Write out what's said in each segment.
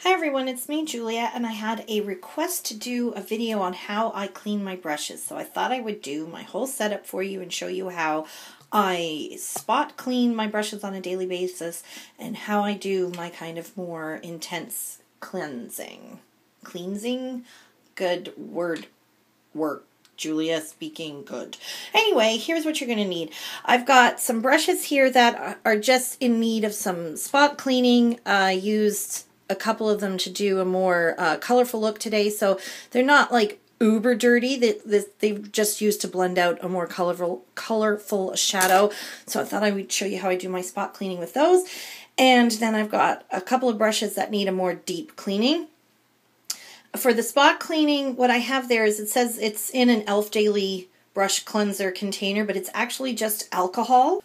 Hi everyone, it's me Julia, and I had a request to do a video on how I clean my brushes. So I thought I would do my whole setup for you and show you how I spot clean my brushes on a daily basis and how I do my kind of more intense cleansing. Cleansing? Good word work. Julia speaking good. Anyway, here's what you're going to need. I've got some brushes here that are just in need of some spot cleaning. I used a couple of them to do a more colorful look today, so they're not like uber dirty. They've just used to blend out a more colorful shadow. So I thought I would show you how I do my spot cleaning with those. And then I've got a couple of brushes that need a more deep cleaning. For the spot cleaning, what I have there is it says it's in an e.l.f. Daily brush cleanser container, but it's actually just alcohol.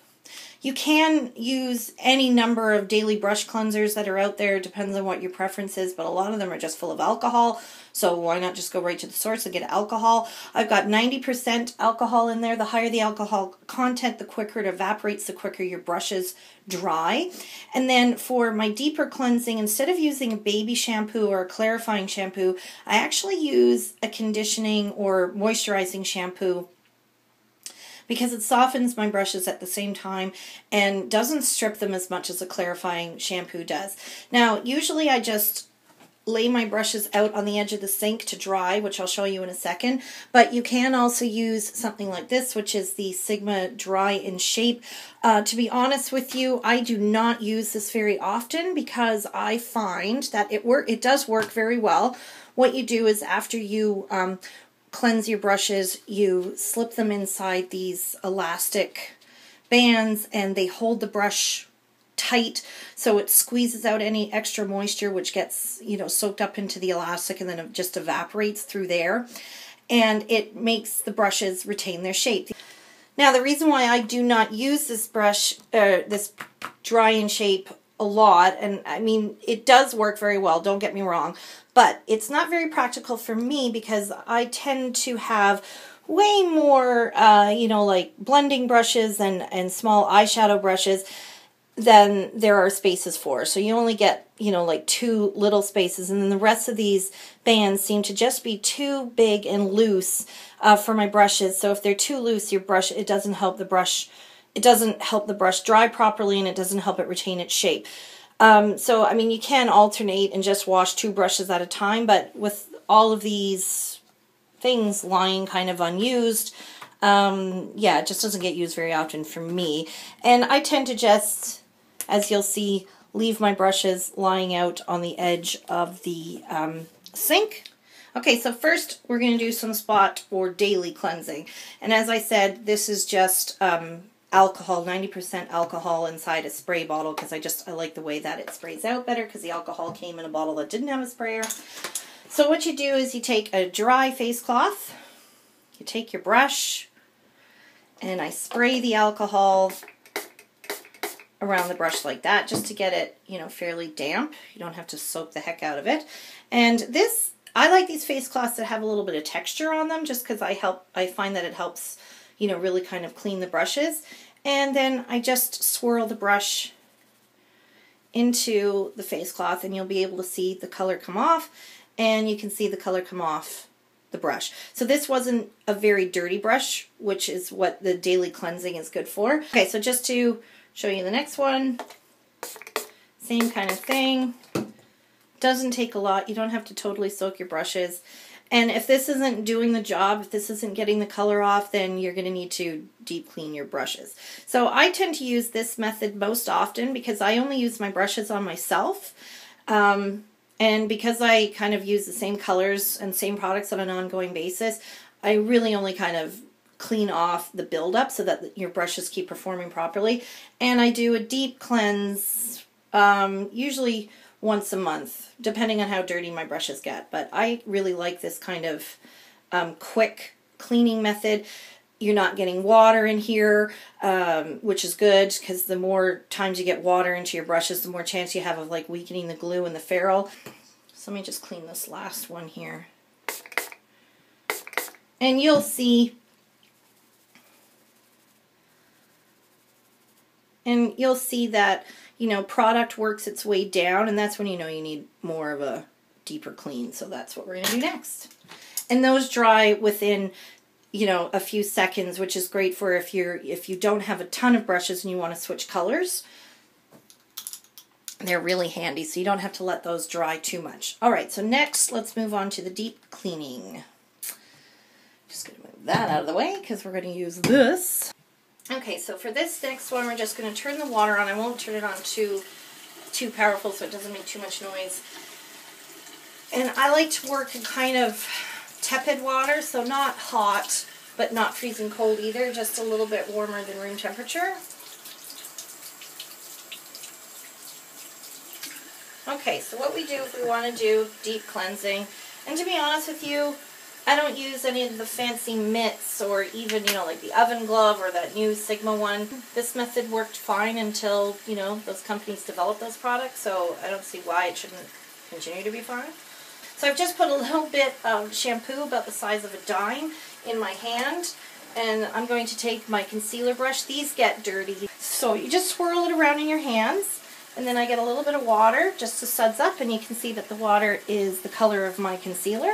You can use any number of daily brush cleansers that are out there, depends on what your preference is, but a lot of them are just full of alcohol, so why not just go right to the source and get alcohol. I've got 90% alcohol in there. The higher the alcohol content, the quicker it evaporates, the quicker your brushes dry. And then for my deeper cleansing, instead of using a baby shampoo or a clarifying shampoo, I actually use a conditioning or moisturizing shampoo, because it softens my brushes at the same time and doesn't strip them as much as a clarifying shampoo does. Now, usually I just lay my brushes out on the edge of the sink to dry, which I'll show you in a second, but you can also use something like this, which is the Sigma Dry in Shape. To be honest with you, I do not use this very often because I find that it does work very well. What you do is after you cleanse your brushes, you slip them inside these elastic bands and they hold the brush tight so it squeezes out any extra moisture which gets, soaked up into the elastic, and then it just evaporates through there, and it makes the brushes retain their shape. Now, the reason why I do not use this brush, this Dry in Shape, a lot, and I mean, it does work very well, don't get me wrong, but it's not very practical for me because I tend to have way more, like blending brushes and small eyeshadow brushes than there are spaces for. So you only get, like 2 little spaces, and then the rest of these bands seem to just be too big and loose for my brushes. So if they're too loose, it doesn't help the brush dry properly, and it doesn't help it retain its shape. So, I mean, you can alternate and just wash 2 brushes at a time, but with all of these things lying kind of unused, yeah, it just doesn't get used very often for me. And I tend to just, as you'll see, leave my brushes lying out on the edge of the sink. Okay, so first we're going to do some spot or daily cleansing. And as I said, this is just alcohol, 90% alcohol inside a spray bottle, because I like the way that it sprays out better, because the alcohol came in a bottle that didn't have a sprayer. So what you do is you take a dry face cloth, you take your brush, and I spray the alcohol around the brush like that, just to get it, fairly damp. You don't have to soak the heck out of it. And I like these face cloths that have a little bit of texture on them, just because I find that it helps, really kind of clean the brushes. And then I just swirl the brush into the face cloth, and you'll be able to see the color come off, and you can see the color come off the brush. So this wasn't a very dirty brush, which is what the daily cleansing is good for. Okay, so just to show you the next one, same kind of thing. Doesn't take a lot. You don't have to totally soak your brushes. And if this isn't doing the job, if this isn't getting the color off, then you're going to need to deep clean your brushes. So I tend to use this method most often because I only use my brushes on myself. And because I kind of use the same colors and same products on an ongoing basis, I really only kind of clean off the buildup so that your brushes keep performing properly. And I do a deep cleanse, usually once a month, depending on how dirty my brushes get. But I really like this kind of quick cleaning method. You're not getting water in here, which is good, because the more times you get water into your brushes, the more chance you have of like weakening the glue and the ferrule. So let me just clean this last one here. And you'll see that product works its way down, and that's when you know you need more of a deeper clean. So that's what we're going to do next. And those dry within, a few seconds, which is great for if you don't have a ton of brushes and you want to switch colors. They're really handy, so you don't have to let those dry too much. All right, so next, let's move on to the deep cleaning. Just going to move that out of the way because we're going to use this. Okay, so for this next one, we're just going to turn the water on. I won't turn it on too powerful so it doesn't make too much noise. And I like to work in kind of tepid water, so not hot, but not freezing cold either, just a little bit warmer than room temperature. Okay, so what we do if we want to do deep cleansing, and to be honest with you, I don't use any of the fancy mitts or even, like the oven glove or that new Sigma one. This method worked fine until, those companies developed those products, so I don't see why it shouldn't continue to be fine. So I've just put a little bit of shampoo about the size of a dime in my hand, and I'm going to take my concealer brush. These get dirty, so you just swirl it around in your hands. And then I get a little bit of water just to suds up, and you can see that the water is the color of my concealer,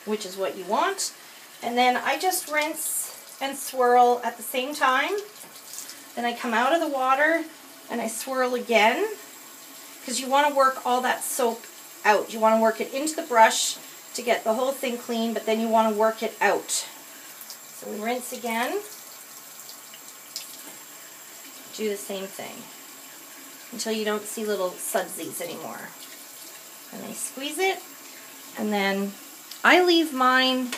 which is what you want. And then I just rinse and swirl at the same time. Then I come out of the water and I swirl again, because you want to work all that soap out. You want to work it into the brush to get the whole thing clean, but then you want to work it out. So we rinse again. Do the same thing until you don't see little sudsies anymore. And I squeeze it, and then I leave mine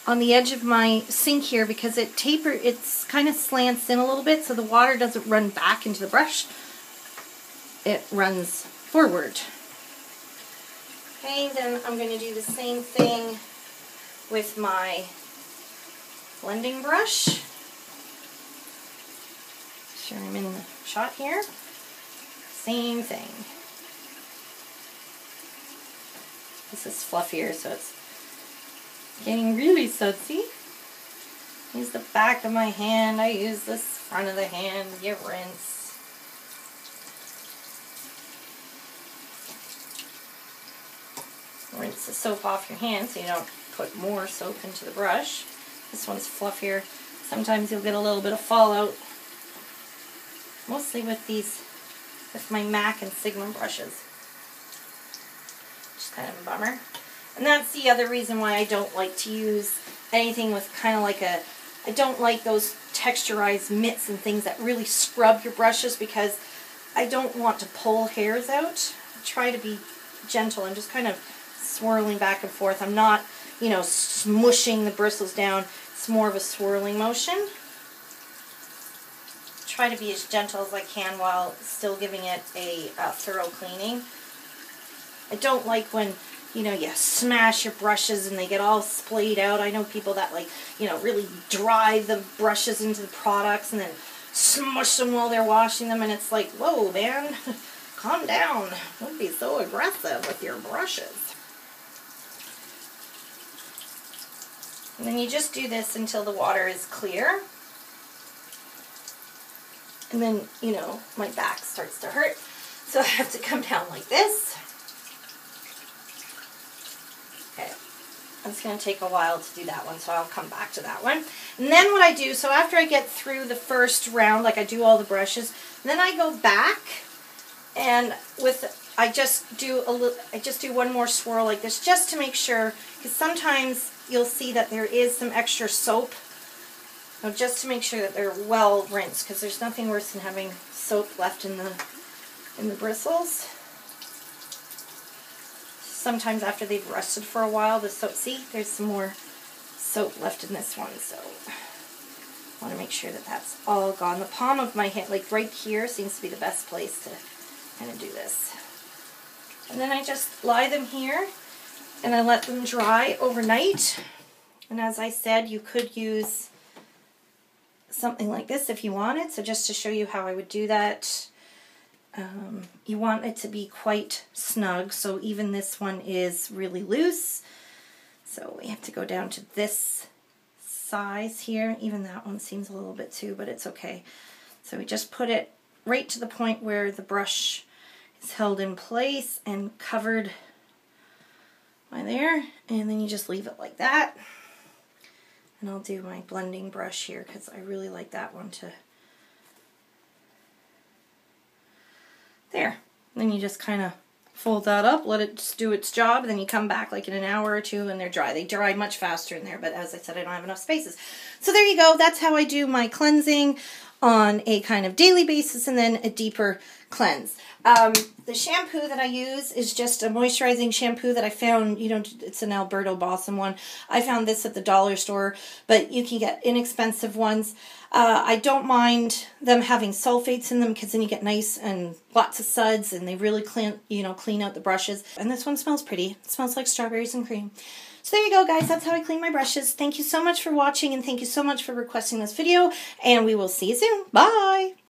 on the edge of my sink here because it's kind of slants in a little bit so the water doesn't run back into the brush. It runs forward. Okay, then I'm going to do the same thing with my blending brush. Sure I'm in the shot here. Same thing. This is fluffier, so it's getting really sudsy. Use the back of my hand. I use this front of the hand. You rinse. Rinse the soap off your hand so you don't put more soap into the brush. This one's fluffier. Sometimes you'll get a little bit of fallout. Mostly with my MAC and Sigma brushes. Just kind of a bummer. And that's the other reason why I don't like to use anything with kind of like I don't like those texturized mitts and things that really scrub your brushes, because I don't want to pull hairs out. I try to be gentle and just kind of swirling back and forth. I'm not, smushing the bristles down. It's more of a swirling motion. Try to be as gentle as I can while still giving it a thorough cleaning. I don't like when, you smash your brushes and they get all splayed out. I know people that really drive the brushes into the products and then smush them while they're washing them, and it's like, whoa, man, calm down. Don't be so aggressive with your brushes. And then you just do this until the water is clear. And then, my back starts to hurt, so I have to come down like this. Okay, it's going to take a while to do that one, so I'll come back to that one. And then what I do, so after I get through the first round, like I do all the brushes, then I go back and I just do one more swirl like this, just to make sure, because sometimes you'll see that there is some extra soap. So just to make sure that they're well rinsed, because there's nothing worse than having soap left in the bristles. Sometimes after they've rested for a while, the soap, see, there's some more soap left in this one, so I want to make sure that that's all gone. The palm of my hand, like right here, seems to be the best place to kind of do this. And then I just lie them here, and I let them dry overnight. And as I said, you could use something like this if you wanted. So just to show you how I would do that, you want it to be quite snug, so even this one is really loose. So we have to go down to this size here. Even that one seems a little bit too, but it's okay. So we just put it right to the point where the brush is held in place and covered by there, and then you just leave it like that. And I'll do my blending brush here because I really like that one to... There. Then you just kind of fold that up, let it do its job, and then you come back like in an hour or two and they're dry. They dry much faster in there, but as I said, I don't have enough spaces. So there you go. That's how I do my cleansing on a kind of daily basis and then a deeper cleanse. The shampoo that I use is just a moisturizing shampoo that I found, it's an Alberto Balsam one. I found this at the dollar store, but you can get inexpensive ones. I don't mind them having sulfates in them because then you get nice and lots of suds and they really clean out the brushes. And this one smells pretty. It smells like strawberries and cream. So there you go, guys. That's how I clean my brushes. Thank you so much for watching and thank you so much for requesting this video. And we will see you soon. Bye!